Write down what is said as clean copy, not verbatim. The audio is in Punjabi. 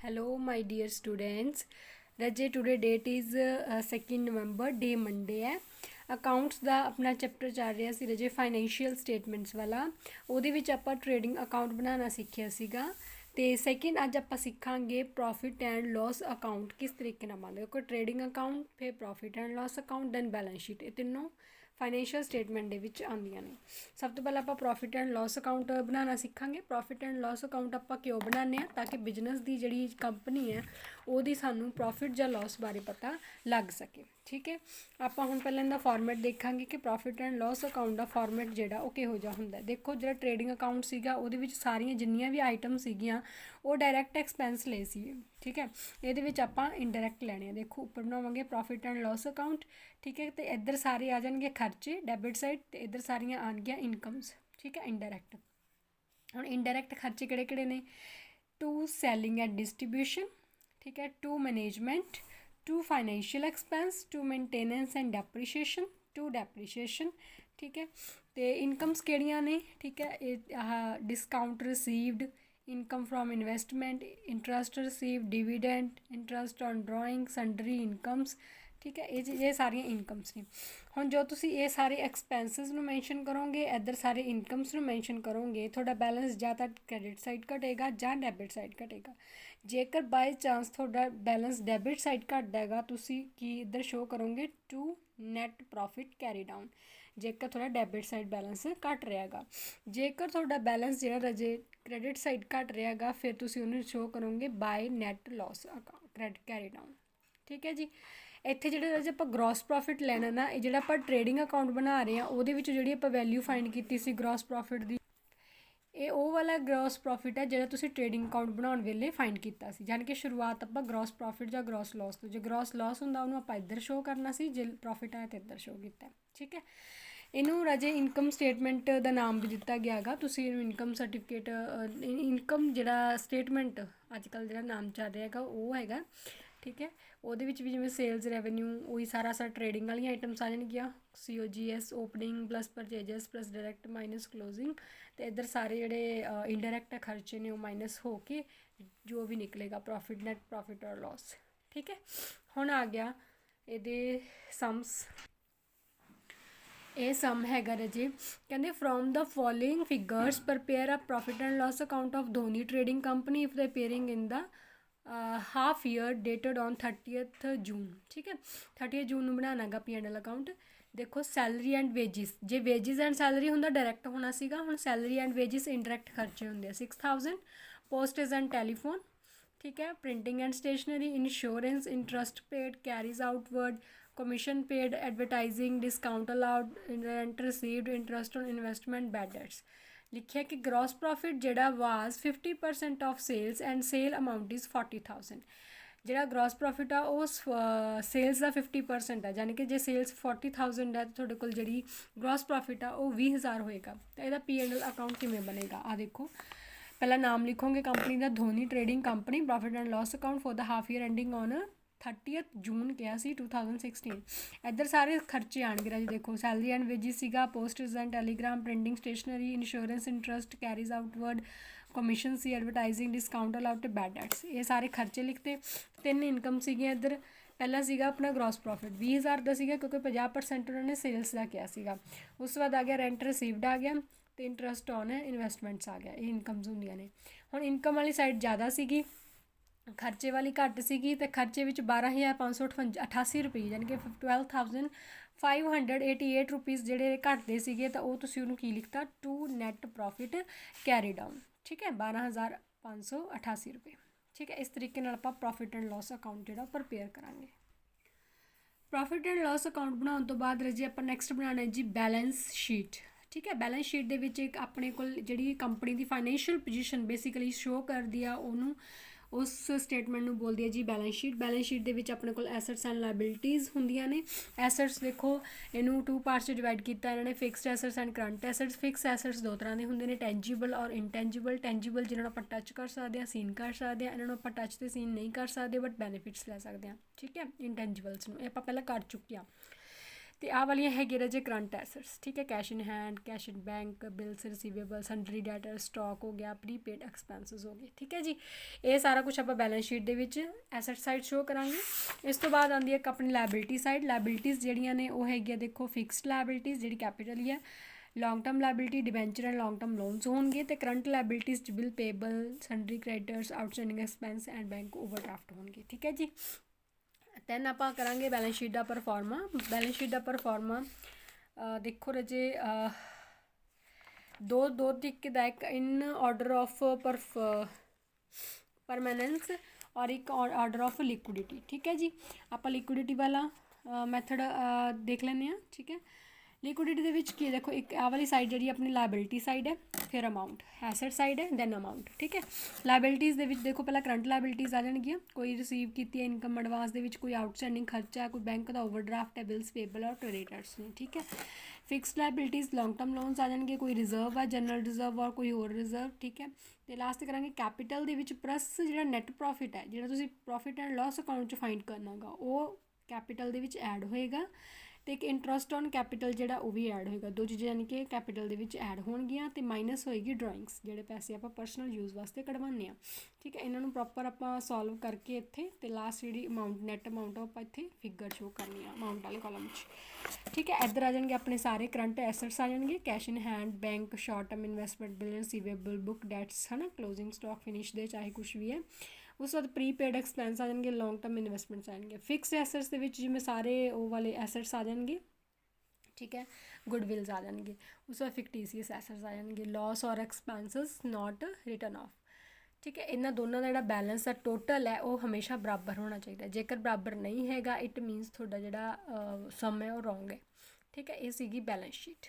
Hello, my dear students. Raje, today date is 2nd November, day Monday है। ਅਕਾਊਂਟਸ ਦਾ ਆਪਣਾ ਚੈਪਟਰ ਚੱਲ ਰਿਹਾ ਸੀ ਰਜੇ ਫਾਈਨੈਂਸ਼ੀਅਲ ਸਟੇਟਮੈਂਟਸ ਵਾਲਾ। ਉਹਦੇ ਵਿੱਚ ਆਪਾਂ ਟ੍ਰੇਡਿੰਗ ਅਕਾਊਂਟ ਬਣਾਉਣਾ ਸਿੱਖਿਆ ਸੀਗਾ ਅਤੇ ਸੈਕਿੰਡ ਅੱਜ ਆਪਾਂ ਸਿੱਖਾਂਗੇ ਪ੍ਰੋਫਿਟ ਐਂਡ ਲੋਸ ਅਕਾਊਂਟ ਕਿਸ ਤਰੀਕੇ ਨਾਲ ਬਣਦਾ। ਕੋਈ ਟ੍ਰੇਡਿੰਗ ਅਕਾਊਂਟ, ਫਿਰ profit and loss account, then balance sheet. ਇਹ ਤਿੰਨੋਂ ਫਾਈਨੈਂਸ਼ੀਅਲ ਸਟੇਟਮੈਂਟ ਦੇ ਵਿੱਚ ਆਉਂਦੀਆਂ ਨੇ। ਸਭ ਤੋਂ ਪਹਿਲਾਂ ਆਪਾਂ ਪ੍ਰੋਫਿਟ ਐਂਡ ਲੋਸ ਅਕਾਊਂਟ ਬਣਾਉਣਾ ਸਿੱਖਾਂਗੇ। ਪ੍ਰੋਫਿਟ ਐਂਡ ਲੋਸ ਅਕਾਊਂਟ ਆਪਾਂ ਕਿਉਂ ਬਣਾਉਂਦੇ ਹਾਂ? ਤਾਂ ਕਿ ਬਿਜ਼ਨਸ ਦੀ ਜਿਹੜੀ ਕੰਪਨੀ ਹੈ ਉਹਦੀ ਸਾਨੂੰ ਪ੍ਰੋਫਿਟ ਜਾਂ ਲੋਸ ਬਾਰੇ ਪਤਾ ਲੱਗ ਸਕੇ। ਠੀਕ ਹੈ, ਆਪਾਂ ਹੁਣ ਪਹਿਲਾਂ ਇਹਦਾ ਫਾਰਮੈਟ ਦੇਖਾਂਗੇ ਕਿ profit and loss account the format ਜਿਹੜਾ ਉਹ ਕਿਹੋ ਜਿਹਾ ਹੁੰਦਾ। ਦੇਖੋ, ਜਿਹੜਾ ਟ੍ਰੇਡਿੰਗ ਅਕਾਊਂਟ ਸੀਗਾ ਉਹਦੇ ਵਿੱਚ ਸਾਰੀਆਂ ਜਿੰਨੀਆਂ ਵੀ ਆਈਟਮ ਸੀਗੀਆਂ ਉਹ ਡਾਇਰੈਕਟ ਐਕਸਪੈਂਸ ਲਏ ਸੀ। ਠੀਕ ਹੈ, ਇਹਦੇ ਵਿੱਚ ਆਪਾਂ ਇਨਡਾਇਰੈਕਟ ਲੈਣੇ ਆ। ਦੇਖੋ, ਉੱਪਰ ਬਣਾਵਾਂਗੇ ਪ੍ਰੋਫਿਟ ਐਂਡ ਲੋਸ ਅਕਾਊਂਟ। ਠੀਕ ਹੈ, ਅਤੇ ਇੱਧਰ ਸਾਰੇ ਆ ਜਾਣਗੇ ਖਰਚੇ ਡੈਬਿਟ ਸਾਈਡ, ਅਤੇ ਇੱਧਰ ਸਾਰੀਆਂ ਆਉਣਗੀਆਂ ਇਨਕਮਸ। ਠੀਕ ਹੈ, ਇਨਡਾਇਰੈਕਟ। ਹੁਣ ਇਨਡਾਇਰੈਕਟ ਖਰਚੇ ਕਿਹੜੇ ਕਿਹੜੇ ਨੇ? ਟੂ ਸੈਲਿੰਗ ਐਂਡ ਡਿਸਟਰੀਬਿਊਸ਼ਨ, ਠੀਕ ਹੈ, to management, to financial expense, to maintenance and depreciation, to depreciation. ਠੀਕ ਹੈ, ਅਤੇ ਇਨਕਮਸ ਕਿਹੜੀਆਂ ਨੇ? ਠੀਕ ਹੈ, ਇਹ ਆਹ discount received, income from investment, interest receive, dividend, interest on drawing, sundry incomes. ਠੀਕ ਹੈ, ਇਹ ਸਾਰੀਆਂ ਇਨਕਮਸ ਨੇ। ਹੁਣ ਜੋ ਤੁਸੀਂ ਇਹ ਸਾਰੇ ਐਕਸਪੈਂਸਿਸ ਨੂੰ ਮੈਂਸ਼ਨ ਕਰੋਗੇ, ਇੱਧਰ ਸਾਰੇ ਇਨਕਮਸ ਨੂੰ ਮੈਂਸ਼ਨ ਕਰੋਗੇ, ਤੁਹਾਡਾ ਬੈਲੈਂਸ ਜਾਂ ਤਾਂ ਕ੍ਰੈਡਿਟ ਸਾਈਡ ਘਟੇਗਾ ਜਾਂ ਡੈਬਿਟ ਸਾਈਡ ਘਟੇਗਾ। ਜੇਕਰ ਬਾਈ ਚਾਂਸ ਤੁਹਾਡਾ ਬੈਲੈਂਸ ਡੈਬਿਟ ਸਾਈਡ ਘਟਦਾ ਹੈਗਾ, ਤੁਸੀਂ ਕੀ ਇੱਧਰ ਸ਼ੋਅ ਕਰੋਗੇ? To net profit carry down. ਜੇਕਰ ਤੁਹਾਡਾ ਡੈਬਿਟ ਸਾਈਡ ਬੈਲੈਂਸ ਘਟ ਰਿਹਾ ਹੈਗਾ। ਜੇਕਰ ਤੁਹਾਡਾ ਬੈਲੈਂਸ ਜਿਹੜਾ ਰਜੇ ਕ੍ਰੈਡਿਟ ਸਾਈਡ ਘਟ ਰਿਹਾ ਹੈਗਾ, ਫਿਰ ਤੁਸੀਂ ਉਹਨੂੰ ਸ਼ੋਅ ਕਰੋਗੇ by net loss account credit carry down. ਠੀਕ ਹੈ ਜੀ। ਇੱਥੇ ਜਿਹੜੇ ਜੇ ਆਪਾਂ ਗਰੋਸ ਪ੍ਰੋਫਿਟ ਲੈਣਾ ਨਾ, ਇਹ ਜਿਹੜਾ ਆਪਾਂ ਟ੍ਰੇਡਿੰਗ ਅਕਾਊਂਟ ਬਣਾ ਰਹੇ ਹਾਂ ਉਹਦੇ ਵਿੱਚ ਜਿਹੜੀ ਆਪਾਂ ਵੈਲਿਊ ਫਾਈਂਡ ਕੀਤੀ ਸੀ ਗਰੋਸ ਪ੍ਰੋਫਿਟ ਦੀ, ਇਹ ਉਹ ਵਾਲਾ ਗਰੋਸ ਪ੍ਰੋਫਿਟ ਹੈ ਜਿਹੜਾ ਤੁਸੀਂ ਟ੍ਰੇਡਿੰਗ ਅਕਾਊਂਟ ਬਣਾਉਣ ਵੇਲੇ ਫਾਈਂਡ ਕੀਤਾ ਸੀ। ਯਾਨੀ ਕਿ ਸ਼ੁਰੂਆਤ ਆਪਾਂ ਗਰੋਸ ਪ੍ਰੋਫਿਟ ਜਾਂ ਗਰੋਸ ਲੋਸ ਤੋਂ, ਜੇ ਗਰੋਸ ਲੋਸ ਹੁੰਦਾ ਉਹਨੂੰ ਆਪਾਂ ਇੱਧਰ ਸ਼ੋਅ ਕਰਨਾ ਸੀ, ਜੇ ਪ੍ਰੋਫਿਟ ਆਇਆ ਤਾਂ ਇੱਧਰ ਸ਼ੋਅ ਕੀਤਾ। ਠੀਕ ਹੈ, ਇਹਨੂੰ ਰਾਜੇ ਇਨਕਮ ਸਟੇਟਮੈਂਟ ਦਾ ਨਾਮ ਵੀ ਦਿੱਤਾ ਗਿਆ ਹੈਗਾ। ਤੁਸੀਂ ਇਹਨੂੰ ਇਨਕਮ ਸਰਟੀਫਿਕੇਟ, ਇਨਕਮ ਜਿਹੜਾ ਸਟੇਟਮੈਂਟ ਅੱਜ ਕੱਲ੍ਹ ਜਿਹੜਾ ਨਾਮ ਚੱਲ ਰਿਹਾ ਹੈਗਾ ਉਹ ਹੈਗਾ। ਠੀਕ ਹੈ, ਉਹਦੇ ਵਿੱਚ ਵੀ ਜਿਵੇਂ ਸੇਲਸ ਰੈਵਨਿਊ, ਉਹੀ ਸਾਰਾ ਟ੍ਰੇਡਿੰਗ ਵਾਲੀਆਂ ਆਈਟਮਸ ਆ ਜਾਣਗੀਆਂ। COGS opening plus purchases plus direct minus closing, ਅਤੇ ਇੱਧਰ ਸਾਰੇ ਜਿਹੜੇ ਇਨਡਾਇਰੈਕਟ ਖਰਚੇ ਨੇ ਉਹ ਮਾਈਨਸ ਹੋ ਕੇ ਜੋ ਵੀ ਨਿਕਲੇਗਾ ਪ੍ਰੋਫਿਟ, ਨੈਟ ਪ੍ਰੋਫਿਟ ਔਰ ਲੋਸ। ਠੀਕ ਹੈ, ਹੁਣ ਆ ਗਿਆ ਇਹਦੇ ਸਮਸ। ਇਹ ਸਮ ਹੈਗਾ ਰਜੇ, ਕਹਿੰਦੇ from the following figures prepare a profit and loss account of Dhoni trading company if they appearing in the half year dated on 30th June. ਠੀਕ ਹੈ, 30 ਜੂਨ ਨੂੰ ਬਣਾਉਣਾ ਗਾ P&L ਅਕਾਊਂਟ। ਦੇਖੋ, ਸੈਲਰੀ ਐਂਡ ਵੇਜਿਸ, ਜੇ ਵੇਜਿਸ ਐਂਡ ਸੈਲਰੀ ਹੁੰਦਾ ਡਾਇਰੈਕਟ ਹੋਣਾ ਸੀਗਾ, ਹੁਣ ਸੈਲਰੀ ਐਂਡ ਵੇਜਿਸ ਇਨਡਾਇਰੈਕਟ ਖਰਚੇ ਹੁੰਦੇ ਆ। 6000 ਪੋਸਟੇਜ ਐਂਡ ਟੈਲੀਫੋਨ। ਠੀਕ ਹੈ, printing and stationery, insurance, interest paid, carriage outward, commission paid, advertising, discount allowed, rent received, interest on investment, bad debts। ਲਿਖਿਆ ਕਿ gross profit ਜਿਹੜਾ was 50% of sales and sale amount is 40,000। ਜਿਹੜਾ gross profit ਆ ਉਹ ਸੇਲਸ ਦਾ 50% ਹੈ, ਯਾਨੀ ਕਿ ਜੇ ਸੇਲਸ 40,000 ਹੈ ਤਾਂ ਤੁਹਾਡੇ ਕੋਲ ਜਿਹੜੀ gross profit ਆ ਉਹ 20,000 ਹੋਏਗਾ। ਤਾਂ ਇਹਦਾ P&L ਅਕਾਊਂਟ ਕਿਵੇਂ ਬਣੇਗਾ? ਆ ਦੇਖੋ, ਪਹਿਲਾਂ ਨਾਮ ਲਿਖੋਗੇ ਕੰਪਨੀ ਦਾ, Dhoni trading company, profit and loss account for the half year ending on 30th June ਕਿਹਾ ਸੀ 2016। ਇੱਧਰ ਸਾਰੇ ਖਰਚੇ ਆਉਣਗੇ ਰਾਜੀ। ਦੇਖੋ, ਸੈਲਰੀ ਐਂਡ ਵੇਜਿਸ ਸੀਗਾ, postage and telegram, printing stationery, insurance, interest, carriage outward, commission ਸੀ, ਐਡਵਰਟਾਈਜ਼ਿੰਗ, ਡਿਸਕਾਊਂਟ ਅਲਾਊਡ ਅਤੇ ਬੈਡ ਡੈਟਸ। ਇਹ ਸਾਰੇ ਖਰਚੇ ਲਿਖਤੇ। 3 ਇਨਕਮ ਸੀਗੀਆਂ ਇੱਧਰ। ਪਹਿਲਾ ਸੀਗਾ ਆਪਣਾ ਗਰੋਸ ਪ੍ਰੋਫਿਟ 20,000 ਦਾ ਸੀਗਾ, ਕਿਉਂਕਿ 50% ਉਹਨਾਂ ਨੇ ਸੇਲਸ ਦਾ ਕਿਹਾ ਸੀਗਾ। ਉਸ ਤੋਂ ਬਾਅਦ ਆ ਗਿਆ ਰੈਂਟ ਰਿਸੀਵਡ ਆ ਗਿਆ, ਅਤੇ ਇੰਟਰਸਟ ਔਨ ਇਨਵੈਸਟਮੈਂਟਸ ਆ ਗਿਆ। ਇਹ ਇਨਕਮਸ ਹੁੰਦੀਆਂ ਨੇ। ਹੁਣ ਇਨਕਮ ਵਾਲੀ ਸਾਈਡ ਜ਼ਿਆਦਾ ਸੀਗੀ, ਖਰਚੇ ਵਾਲੀ ਘੱਟ ਸੀਗੀ, ਅਤੇ ਖਰਚੇ ਵਿੱਚ 12,588 ਰੁਪਏ, ਯਾਨੀ ਕਿ 12,588 ਰੁਪੀਜ਼ ਜਿਹੜੇ ਘੱਟਦੇ ਸੀਗੇ, ਤਾਂ ਉਹ ਤੁਸੀਂ ਉਹਨੂੰ ਕੀ ਲਿਖਤਾ? To net profit carry down. ਠੀਕ ਹੈ, 12,588 ਰੁਪਏ। ਠੀਕ ਹੈ, ਇਸ ਤਰੀਕੇ ਨਾਲ ਆਪਾਂ ਪ੍ਰੋਫਿਟ ਐਂਡ ਲੋਸ ਅਕਾਊਂਟ ਜਿਹੜਾ ਪ੍ਰਪੇਅਰ ਕਰਾਂਗੇ। ਪ੍ਰੋਫਿਟ ਐਂਡ ਲੋਸ ਅਕਾਊਂਟ ਬਣਾਉਣ ਤੋਂ ਬਾਅਦ ਰਜੀ ਆਪਾਂ ਨੈਕਸਟ ਬਣਾਉਣਾ ਜੀ ਬੈਲੈਂਸ ਸ਼ੀਟ। ਠੀਕ ਹੈ, ਬੈਲੈਂਸ ਸ਼ੀਟ ਦੇ ਵਿੱਚ ਇੱਕ ਆਪਣੇ ਕੋਲ ਜਿਹੜੀ ਕੰਪਨੀ ਦੀ ਫਾਈਨੈਂਸ਼ੀਅਲ ਪੋਜੀਸ਼ਨ ਬੇਸਿਕਲੀ ਸ਼ੋਅ ਕਰਦੀ ਆ, ਉਹਨੂੰ ਉਸ ਸਟੇਟਮੈਂਟ ਨੂੰ ਬੋਲਦੀ ਹੈ ਜੀ ਬੈਲੈਂਸ ਸ਼ੀਟ। ਬੈਲੈਂਸ ਸ਼ੀਟ ਦੇ ਵਿੱਚ ਆਪਣੇ ਕੋਲ ਐਸੈਟਸ ਐਂਡ ਲਾਇਬਿਲਿਟੀਜ਼ ਹੁੰਦੀਆਂ ਨੇ। ਐਸੈਟਸ ਦੇਖੋ, ਇਹਨੂੰ 2 ਪਾਰਟਸ 'ਚ ਡਿਵਾਈਡ ਕੀਤਾ ਇਹਨਾਂ ਨੇ, fixed assets and current assets. Fix assets 2 ਤਰ੍ਹਾਂ ਦੇ ਹੁੰਦੇ ਨੇ, ਟੈਂਜੀਬਲ ਔਰ ਇਨਟੈਂਜੀਬਲ। ਟੈਂਜੀਬਲ ਜਿਹਨਾਂ ਨੂੰ ਆਪਾਂ ਟੱਚ ਕਰ ਸਕਦੇ ਹਾਂ, ਸੀਨ ਕਰ ਸਕਦੇ ਹਾਂ। ਇਹਨਾਂ ਨੂੰ ਆਪਾਂ ਟੱਚ ਅਤੇ ਸੀਨ ਨਹੀਂ ਕਰ ਸਕਦੇ, ਬਟ ਬੈਨੀਫਿਟਸ ਲੈ ਸਕਦੇ ਹਾਂ। ਠੀਕ ਹੈ, ਇਨਟੈਂਜੀਬਲਸ ਨੂੰ ਇਹ ਆਪਾਂ ਪਹਿਲਾਂ ਕਰ ਚੁੱਕੇ ਹਾਂ। ਤੇ ਆਹ ਵਾਲੀਆਂ ਹੈਗੀਆਂ ਰਾਜੇ ਕਰੰਟ ਐਸੈਟਸ, ਠੀਕ ਹੈ। Cash in hand, cash in bank, bills receivable, sundry debtor, stock ਹੋ ਗਿਆ, ਪ੍ਰੀਪੇਡ ਐਕਸਪੈਂਸਿਸ ਹੋ ਗਏ, ਠੀਕ ਹੈ ਜੀ। ਇਹ ਸਾਰਾ ਕੁਛ ਆਪਾਂ ਬੈਲੈਂਸ ਸ਼ੀਟ ਦੇ ਵਿੱਚ ਐਸੈਟ ਸਾਈਡ ਸ਼ੋ ਕਰਾਂਗੇ। ਇਸ ਤੋਂ ਬਾਅਦ ਆਉਂਦੀ ਹੈ ਇੱਕ ਆਪਣੀ ਲਾਇਬਿਲਿਟੀ ਸਾਈਡ। ਲਾਇਬਿਲਿਟੀਜ਼ ਜਿਹੜੀਆਂ ਨੇ ਉਹ ਹੈਗੀਆਂ ਦੇਖੋ ਫਿਕਸਡ ਲਾਇਬਿਲਿਟੀਜ਼ ਜਿਹੜੀ ਕੈਪੀਟਲ ਹੀ ਹੈ, long term liability debenture and long term loans ਹੋਣਗੇ, ਤੇ current liabilities bill payable, sundry creditors, outstanding expense and bank overdraft ਹੋਣਗੇ, ਠੀਕ ਹੈ ਜੀ। ਦੈਨ ਆਪਾਂ ਕਰਾਂਗੇ ਬੈਲੈਂਸ ਸ਼ੀਟ ਦਾ ਪਰਫਾਰਮਾ। ਬੈਲੈਂਸ ਸ਼ੀਟ ਦਾ ਪਰਫਾਰਮਾ ਦੇਖੋ ਰਾਜੇ ਦੋ ਤਰੀਕੇ ਦਾ, ਇੱਕ ਇਨ ਆਰਡਰ ਆਫ ਪਰਮਾਨੈਂਸ ਔਰ ਇੱਕ ਆਰਡਰ ਆਫ ਲਿਕੁਇਡਿਟੀ, ਠੀਕ ਹੈ ਜੀ। ਆਪਾਂ ਲਿਕੁਇਡਿਟੀ ਵਾਲਾ ਮੈਥਡ ਦੇਖ ਲੈਂਦੇ ਹਾਂ, ਠੀਕ ਹੈ। ਲਿਕੁਇਡਿਟੀ ਦੇ ਵਿੱਚ ਕੀ ਦੇਖੋ, ਇੱਕ ਆਹ ਵਾਲੀ ਸਾਈਡ ਜਿਹੜੀ ਆਪਣੀ ਲਾਇਬਿਲਿਟੀ ਸਾਈਡ ਹੈ, ਫਿਰ ਅਮਾਊਂਟ, ਐਸੈਟ ਸਾਈਡ ਹੈ, ਦੈਨ ਅਮਾਊਂਟ, ਠੀਕ ਹੈ। ਲਾਇਬਿਲਿਟੀਜ਼ ਦੇ ਵਿੱਚ ਦੇਖੋ ਪਹਿਲਾਂ ਕਰੰਟ ਲਾਇਬਿਲਿਟੀਜ਼ ਆ ਜਾਣਗੀਆਂ, ਕੋਈ ਰਿਸੀਵ ਕੀਤੀ ਹੈ ਇਨਕਮ ਐਡਵਾਂਸ ਦੇ ਵਿੱਚ, ਕੋਈ ਆਊਟਸਟੈਂਡਿੰਗ ਖਰਚਾ, ਕੋਈ ਬੈਂਕ ਦਾ ਓਵਰਡਰਾਫਟ ਹੈ, ਬਿਲਸ ਪੇਬਲ ਔਰ ਕ੍ਰੈਡੀਟਰਸ ਨੇ, ਠੀਕ ਹੈ। ਫਿਕਸਡ ਲਾਇਬਿਲਿਟੀਜ਼ ਲੌਂਗ ਟਰਮ ਲੋਨਸ ਆ ਜਾਣਗੇ, ਕੋਈ ਰਿਜ਼ਰਵ ਆ, ਜਨਰਲ ਰਿਜ਼ਰਵ ਔਰ ਕੋਈ ਹੋਰ ਰਿਜ਼ਰਵ, ਠੀਕ ਹੈ। ਅਤੇ ਲਾਸਟ ਕਰਾਂਗੇ ਕੈਪੀਟਲ ਦੇ ਵਿੱਚ ਪਲੱਸ ਜਿਹੜਾ ਨੈਟ ਪ੍ਰੋਫਿਟ ਹੈ, ਜਿਹੜਾ ਤੁਸੀਂ ਪ੍ਰੋਫਿਟ ਐਂਡ ਲੋਸ ਅਕਾਊਂਟ 'ਚ ਫਾਈਂਡ ਕਰਨਾ ਗਾ, ਉਹ ਕੈਪੀਟਲ ਦੇ ਵਿੱਚ ਐਡ ਹੋਏਗਾ। ਅਤੇ ਇੱਕ ਇੰਟਰਸਟ ਔਨ ਕੈਪੀਟਲ ਜਿਹੜਾ ਉਹ ਵੀ ਐਡ ਹੋਏਗਾ। ਦੋ ਚੀਜ਼ਾਂ ਯਾਨੀ ਕਿ ਕੈਪੀਟਲ ਦੇ ਵਿੱਚ ਐਡ ਹੋਣਗੀਆਂ, ਅਤੇ ਮਾਈਨਸ ਹੋਏਗੀ ਡਰਾਇੰਗਸ, ਜਿਹੜੇ ਪੈਸੇ ਆਪਾਂ ਪਰਸਨਲ ਯੂਜ਼ ਵਾਸਤੇ ਕਢਵਾਉਂਦੇ ਹਾਂ, ਠੀਕ ਹੈ। ਇਹਨਾਂ ਨੂੰ ਪ੍ਰੋਪਰ ਆਪਾਂ ਸੋਲਵ ਕਰਕੇ ਇੱਥੇ, ਅਤੇ ਲਾਸਟ ਜਿਹੜੀ ਅਮਾਊਂਟ ਨੈਟ ਅਮਾਊਂਟ ਆਪਾਂ ਇੱਥੇ ਫਿਗਰ ਸ਼ੋ ਕਰਨੀ ਆ ਅਮਾਊਂਟ ਵਾਲੇ ਕਾਲਮ 'ਚ, ਠੀਕ ਹੈ। ਇੱਧਰ ਆ ਜਾਣਗੇ ਆਪਣੇ ਸਾਰੇ ਕਰੰਟ ਐਸੈਟਸ ਆ ਜਾਣਗੇ, cash in hand, bank, short term investment, bill receivable, book that's, ਹੈ ਨਾ, ਕਲੋਜ਼ਿੰਗ ਸਟਾਕ, ਫਿਨਿਸ਼ ਦੇ ਚਾਹੇ ਕੁਛ ਵੀ ਹੈ। ਉਸ ਤੋਂ ਬਾਅਦ ਪ੍ਰੀਪੇਡ ਐਕਸਪੈਂਸ ਆ ਜਾਣਗੇ, ਲੌਂਗ ਟਰਮ ਇਨਵੈਸਟਮੈਂਟਸ ਆ ਜਾਣਗੇ। ਫਿਕਸ ਐਸੈਟਸ ਦੇ ਵਿੱਚ ਜਿਵੇਂ ਸਾਰੇ ਉਹ ਵਾਲੇ ਐਸੈਟਸ ਆ ਜਾਣਗੇ, ਠੀਕ ਹੈ। ਗੁੱਡਵਿਲਸ ਆ ਜਾਣਗੇ। ਉਸ ਤੋਂ ਬਾਅਦ ਫਿਕਟੀਸੀਅਸ ਐਸੈਟਸ ਆ ਜਾਣਗੇ, ਲੋਸ ਔਰ ਐਕਸਪੈਂਸਿਸ ਨਾਟ ਰਿਟਨ ਆਫ, ਠੀਕ ਹੈ। ਇਹਨਾਂ ਦੋਨਾਂ ਦਾ ਜਿਹੜਾ ਬੈਲੈਂਸ ਦਾ ਟੋਟਲ ਹੈ ਉਹ ਹਮੇਸ਼ਾ ਬਰਾਬਰ ਹੋਣਾ ਚਾਹੀਦਾ। ਜੇਕਰ ਬਰਾਬਰ ਨਹੀਂ ਹੈਗਾ ਇਟ ਮੀਨਸ ਤੁਹਾਡਾ ਜਿਹੜਾ ਸਮ ਹੈ ਉਹ ਰੋਂਗ ਹੈ, ਠੀਕ ਹੈ। ਇਹ ਸੀਗੀ ਬੈਲੈਂਸ ਸ਼ੀਟ।